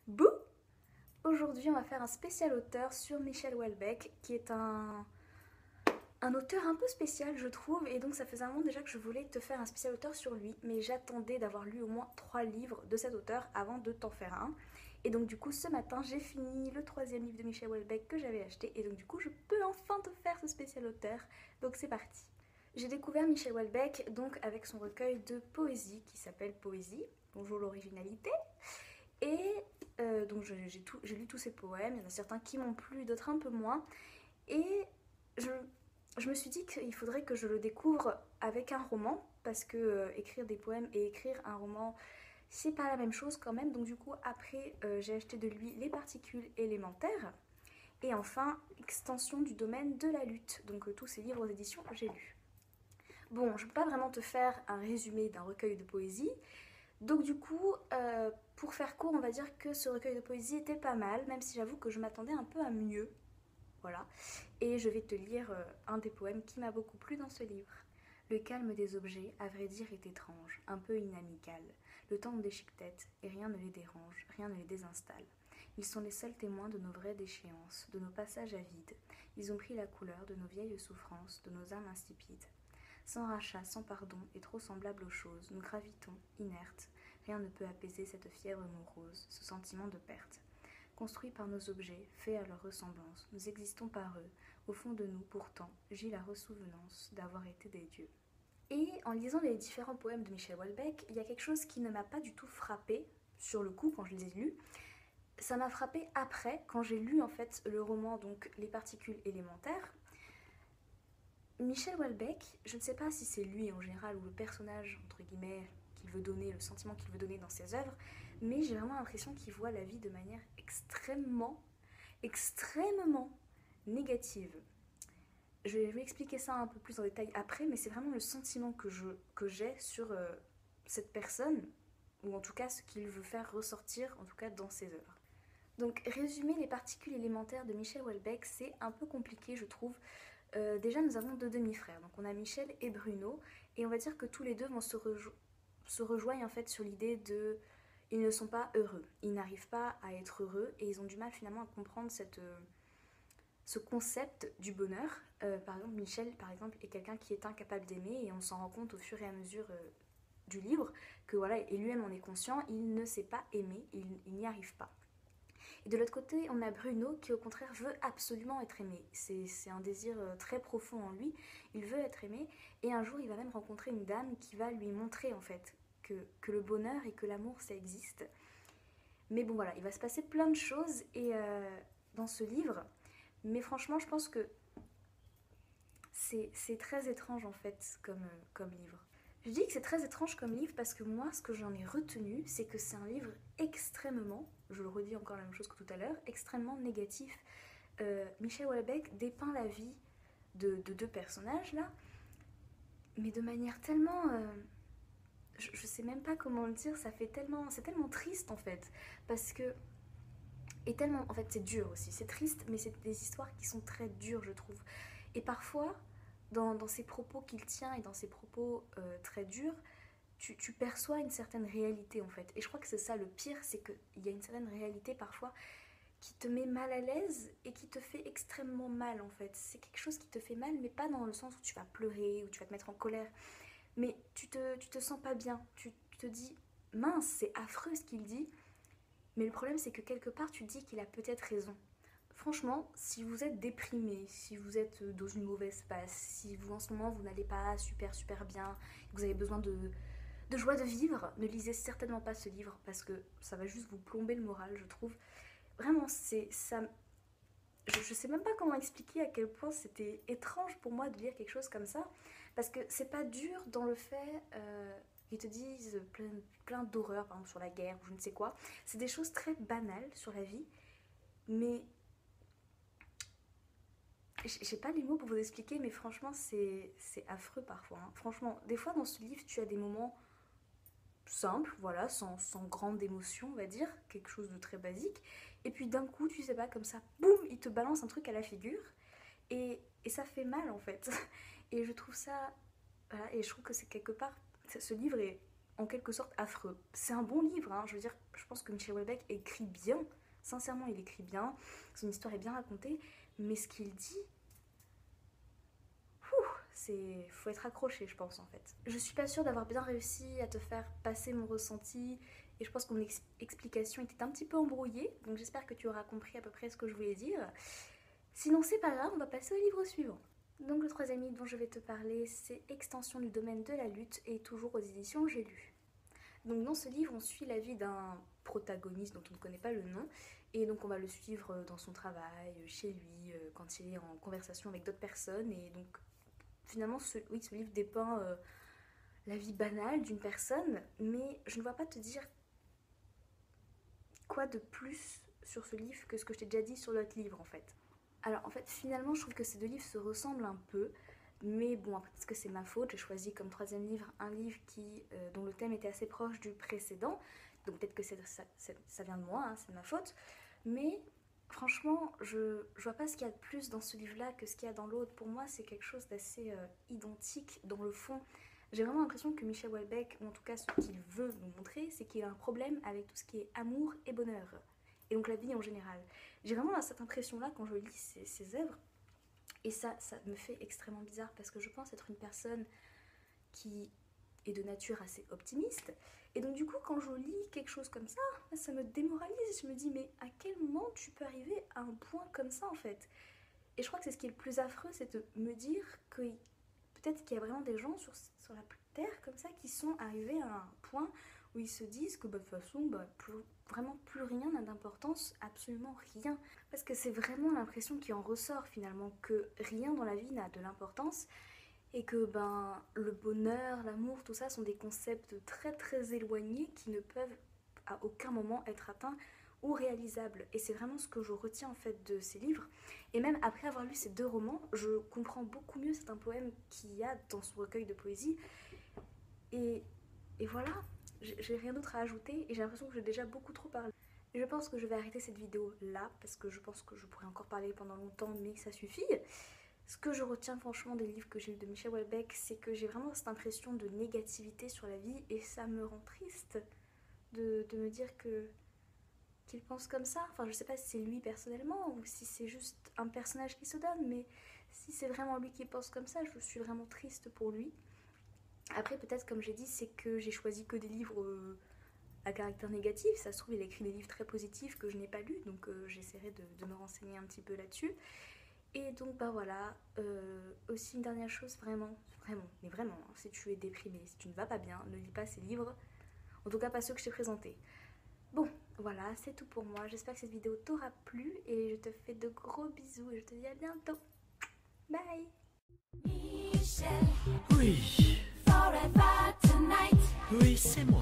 Bouh! Aujourd'hui, on va faire un spécial auteur sur Michel Houellebecq, qui est un auteur un peu spécial, je trouve, et donc ça faisait un moment déjà que je voulais te faire un spécial auteur sur lui, mais j'attendais d'avoir lu au moins 3 livres de cet auteur avant de t'en faire un. Et donc du coup, ce matin, j'ai fini le troisième livre de Michel Houellebecq que j'avais acheté, et donc du coup, je peux enfin te faire ce spécial auteur. Donc c'est parti. J'ai découvert Michel Houellebecq donc avec son recueil de poésie qui s'appelle Poésie. Bonjour l'originalité. Et donc j'ai lu tous ses poèmes, il y en a certains qui m'ont plu, d'autres un peu moins. Et je, je me suis dit qu'il faudrait que je le découvre avec un roman, parce que écrire des poèmes et écrire un roman, c'est pas la même chose quand même. Donc du coup, après, j'ai acheté de lui Les particules élémentaires. Et enfin, Extension du domaine de la lutte. Donc tous ces livres d'édition, j'ai lus. Bon, je ne peux pas vraiment te faire un résumé d'un recueil de poésie, donc du coup, pour faire court, on va dire que ce recueil de poésie était pas mal, même si j'avoue que je m'attendais un peu à mieux. Voilà. Et je vais te lire un des poèmes qui m'a beaucoup plu dans ce livre. Le calme des objets, à vrai dire, est étrange, un peu inamical. Le temps nous déchiquette, et rien ne les dérange, rien ne les désinstalle. Ils sont les seuls témoins de nos vraies déchéances, de nos passages à vide. Ils ont pris la couleur de nos vieilles souffrances, de nos âmes insipides. Sans rachat, sans pardon, et trop semblables aux choses, nous gravitons, inertes. Rien ne peut apaiser cette fièvre morose, ce sentiment de perte. Construits par nos objets, faits à leur ressemblance, nous existons par eux. Au fond de nous, pourtant, gît la ressouvenance d'avoir été des dieux. Et en lisant les différents poèmes de Michel Houellebecq, il y a quelque chose qui ne m'a pas du tout frappé sur le coup quand je les ai lus. Ça m'a frappé après, quand j'ai lu en fait le roman donc Les particules élémentaires. Michel Houellebecq, je ne sais pas si c'est lui en général ou le personnage, entre guillemets, qu'il veut donner, le sentiment qu'il veut donner dans ses œuvres, mais j'ai vraiment l'impression qu'il voit la vie de manière extrêmement négative. Je vais expliquer ça un peu plus en détail après, mais c'est vraiment le sentiment que j'ai sur cette personne, ou en tout cas ce qu'il veut faire ressortir, en tout cas dans ses œuvres. Donc résumer les particules élémentaires de Michel Houellebecq, c'est un peu compliqué je trouve. Déjà nous avons deux demi-frères, donc on a Michel et Bruno, et on va dire que tous les deux vont se rejoignent en fait sur l'idée de ils ne sont pas heureux, ils n'arrivent pas à être heureux et ils ont du mal finalement à comprendre ce concept du bonheur. Par exemple, Michel par exemple est quelqu'un qui est incapable d'aimer et on s'en rend compte au fur et à mesure du livre que voilà, et lui-même en est conscient, il ne sait pas aimer, il n'y arrive pas. Et de l'autre côté, on a Bruno qui au contraire veut absolument être aimé. C'est un désir très profond en lui. Il veut être aimé et un jour il va même rencontrer une dame qui va lui montrer en fait que le bonheur et que l'amour ça existe. Mais bon voilà, il va se passer plein de choses et dans ce livre. Mais franchement, je pense que c'est très étrange en fait comme livre. Je dis que c'est très étrange comme livre parce que moi, ce que j'en ai retenu, c'est que c'est un livre extrêmement, je le redis encore la même chose que tout à l'heure, extrêmement négatif. Michel Houellebecq dépeint la vie de deux personnages là, mais de manière tellement, je sais même pas comment le dire, c'est tellement triste en fait, parce que et tellement, en fait, c'est dur aussi, c'est triste, mais c'est des histoires qui sont très dures, je trouve. Et parfois, dans ces propos qu'il tient et dans ces propos très durs, tu perçois une certaine réalité en fait. Et je crois que c'est ça le pire, c'est qu'il y a une certaine réalité parfois qui te met mal à l'aise et qui te fait extrêmement mal en fait. C'est quelque chose qui te fait mal, mais pas dans le sens où tu vas pleurer, où tu vas te mettre en colère, mais tu te sens pas bien. Tu te dis, mince, c'est affreux ce qu'il dit, mais le problème c'est que quelque part tu te dis qu'il a peut-être raison. Franchement, si vous êtes déprimé, si vous êtes dans une mauvaise passe, si vous en ce moment vous n'allez pas super bien, que vous avez besoin de joie de vivre, ne lisez certainement pas ce livre parce que ça va juste vous plomber le moral, je trouve. Vraiment, c'est ça. Je sais même pas comment expliquer à quel point c'était étrange pour moi de lire quelque chose comme ça, parce que c'est pas dur dans le fait qu'ils te disent plein d'horreurs, par exemple sur la guerre ou je ne sais quoi. C'est des choses très banales sur la vie, mais j'ai pas les mots pour vous expliquer, mais franchement c'est affreux parfois, hein. Franchement, des fois dans ce livre tu as des moments simple, voilà, sans grande émotion, on va dire, quelque chose de très basique. Et puis d'un coup, tu sais pas, comme ça, boum, il te balance un truc à la figure. Et ça fait mal en fait. Et je trouve ça. Voilà, et je trouve que c'est quelque part. Ce livre est en quelque sorte affreux. C'est un bon livre, hein, je veux dire, je pense que Michel Houellebecq écrit bien, sincèrement il écrit bien, son histoire est bien racontée, mais ce qu'il dit, faut être accroché je pense en fait. Je suis pas sûre d'avoir bien réussi à te faire passer mon ressenti et je pense que mon explication était un petit peu embrouillée, donc j'espère que tu auras compris à peu près ce que je voulais dire. Sinon c'est pas grave, on va passer au livre suivant. Donc le troisième livre dont je vais te parler, c'est Extension du domaine de la lutte et toujours aux éditions J'ai lu. Donc dans ce livre, on suit la vie d'un protagoniste dont on ne connaît pas le nom, et donc on va le suivre dans son travail, chez lui, quand il est en conversation avec d'autres personnes, et donc finalement ce livre dépeint la vie banale d'une personne, mais je ne vais pas te dire quoi de plus sur ce livre que ce que je t'ai déjà dit sur l'autre livre en fait. Alors en fait finalement je trouve que ces deux livres se ressemblent un peu, mais bon après parce que c'est ma faute, j'ai choisi comme troisième livre un livre dont le thème était assez proche du précédent, donc peut-être que ça vient de moi, hein, c'est de ma faute, mais franchement je vois pas ce qu'il y a de plus dans ce livre là que ce qu'il y a dans l'autre. Pour moi c'est quelque chose d'assez identique dans le fond. J'ai vraiment l'impression que Michel Houellebecq, ou en tout cas ce qu'il veut nous montrer, c'est qu'il a un problème avec tout ce qui est amour et bonheur, et donc la vie en général. J'ai vraiment cette impression-là quand je lis ses œuvres, et ça me fait extrêmement bizarre parce que je pense être une personne qui est de nature assez optimiste, et donc du coup quand je lis quelque chose comme ça me démoralise. Je me dis mais à quel moment tu peux arriver à un point comme ça en fait? Et je crois que c'est ce qui est le plus affreux, c'est de me dire que peut-être qu'il y a vraiment des gens sur la terre comme ça qui sont arrivés à un point où ils se disent que de toute façon vraiment plus rien n'a d'importance, absolument rien. Parce que c'est vraiment l'impression qui en ressort finalement, que rien dans la vie n'a de l'importance et que le bonheur, l'amour, tout ça sont des concepts très très éloignés qui ne peuvent à aucun moment être atteints ou réalisables. Et c'est vraiment ce que je retiens en fait de ces livres. Et même après avoir lu ces deux romans, je comprends beaucoup mieux certains poèmes qu'il y a dans son recueil de poésie. Et voilà, j'ai rien d'autre à ajouter et j'ai l'impression que j'ai déjà beaucoup trop parlé. Je pense que je vais arrêter cette vidéo là parce que je pense que je pourrais encore parler pendant longtemps, mais ça suffit. Ce que je retiens franchement des livres que j'ai lus de Michel Houellebecq, c'est que j'ai vraiment cette impression de négativité sur la vie et ça me rend triste de me dire qu'il pense comme ça. Enfin je sais pas si c'est lui personnellement ou si c'est juste un personnage qui se donne, mais si c'est vraiment lui qui pense comme ça, je suis vraiment triste pour lui. Après peut-être comme j'ai dit, c'est que j'ai choisi que des livres à caractère négatif. Ça se trouve il a écrit des livres très positifs que je n'ai pas lus, donc j'essaierai de me renseigner un petit peu là-dessus. Et donc voilà, aussi une dernière chose, vraiment, si tu es déprimé, si tu ne vas pas bien, ne lis pas ces livres, en tout cas pas ceux que je t'ai présentés. Bon, voilà, c'est tout pour moi, j'espère que cette vidéo t'aura plu et je te fais de gros bisous et je te dis à bientôt. Bye. Oui. Oui, c'est moi.